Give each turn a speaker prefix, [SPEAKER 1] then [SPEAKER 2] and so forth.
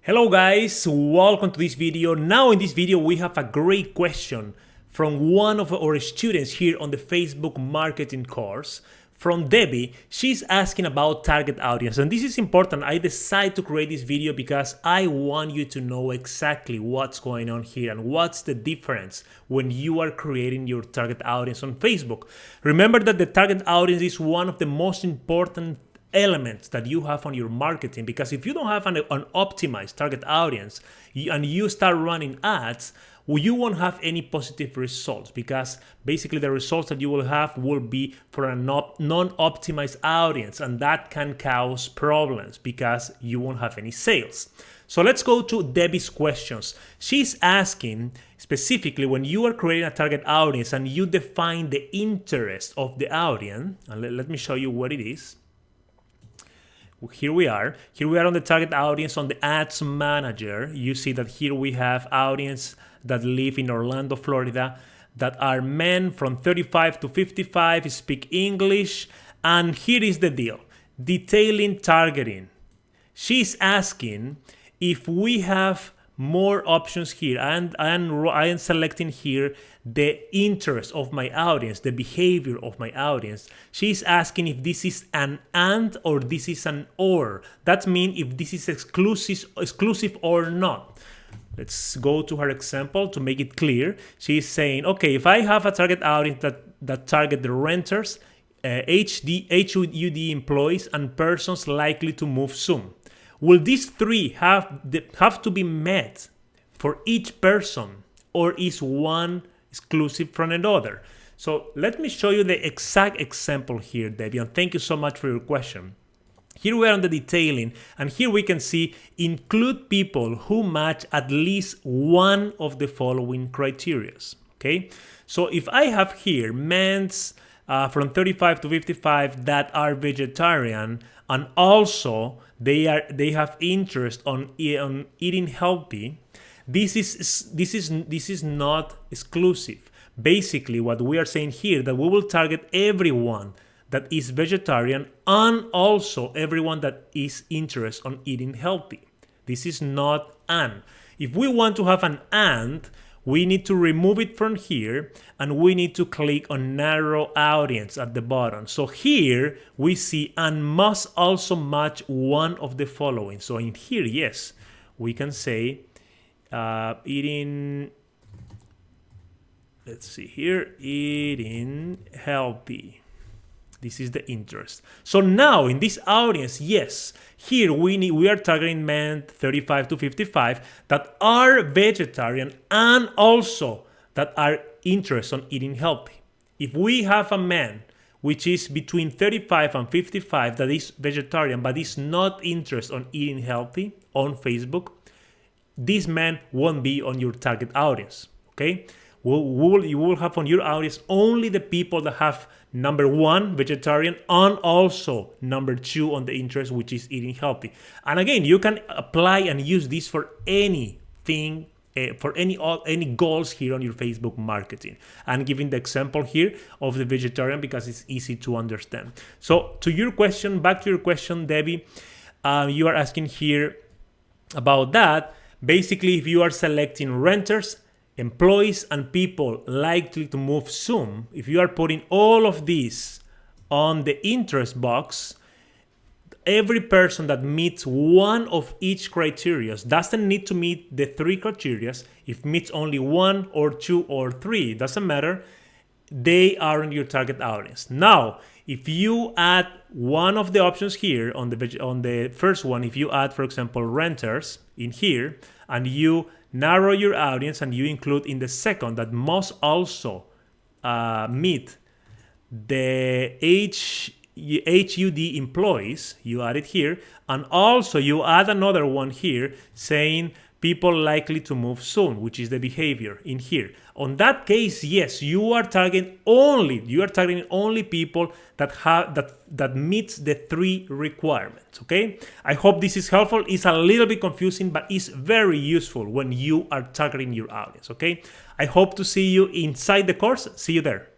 [SPEAKER 1] Hello guys, welcome to this video. Now in this video we have a great question from one of our students here on the Facebook marketing course, from Debbie. She's asking about target audience, and this is important. I decided to create this video because I want you to know exactly what's going on here and what's the difference when you are creating your target audience on Facebook. Remember that the target audience is one of the most important elements that you have on your marketing, because if you don't have an optimized target audience and you start running ads, you won't have any positive results, because basically the results that you will have will be for a non-optimized audience, and that can cause problems because you won't have any sales. So let's go to Debbie's questions. She's asking specifically, when you are creating a target audience and you define the interest of the audience, and let me show you what it is. Here we are on the target audience on the ads manager. You see that here we have audience that live in Orlando, Florida, that are men from 35 to 55, speak English. And here is the deal: detailing targeting. She's asking if we have more options here, and I am selecting here the interest of my audience, the behavior of my audience. She's asking if this is an and or this is an or. That means if this is exclusive or not. Let's go to her example to make it clear. She's saying, okay, if I have a target audience that target the renters, HUD employees, and persons likely to move soon, will these three have to be met for each person, or is one exclusive from another? So let me show you the exact example here, Debbie, and thank you so much for your question. Here we are on the detailing, and here we can see include people who match at least one of the following criteria. Okay, so if I have here men's from 35 to 55 that are vegetarian, and also they have interest on eating healthy, this is not exclusive. Basically, what we are saying here, that we will target everyone that is vegetarian and also everyone that is interested on eating healthy. This is not an. If we want to have an and, we need to remove it from here, and we need to click on narrow audience at the bottom. So here we see and must also match one of the following. So in here, yes, we can say eating, let's see here, eating healthy. This is the interest. So now in this audience, yes, here we are targeting men 35 to 55 that are vegetarian and also that are interested in eating healthy. If we have a man which is between 35 and 55 that is vegetarian but is not interested in eating healthy on Facebook, this man won't be on your target audience. Okay? You will have on your audience only the people that have number one, vegetarian, and also number two on the interest, which is eating healthy. And again, you can apply and use this for anything, for any goals here on your Facebook marketing. I'm giving the example here of the vegetarian because it's easy to understand. So to your question, back to your question, Debbie, you are asking here about that. Basically, if you are selecting renters, employees, and people likely to move soon, if you are putting all of these on the interest box, every person that meets one of each criteria doesn't need to meet the three criteria. If meets only one or two or three, doesn't matter, they are on your target audience. Now, if you add one of the options here on the first one, if you add, for example, renters in here, and you narrow your audience and you include in the second that must also meet the HUD employees, you add it here, and also you add another one here saying people likely to move soon, which is the behavior in here. On that case, yes, you are targeting only people that meets the three requirements. Okay, I hope this is helpful. It's a little bit confusing, but it's very useful when you are targeting your audience. Okay, I hope to see you inside the course. See you there.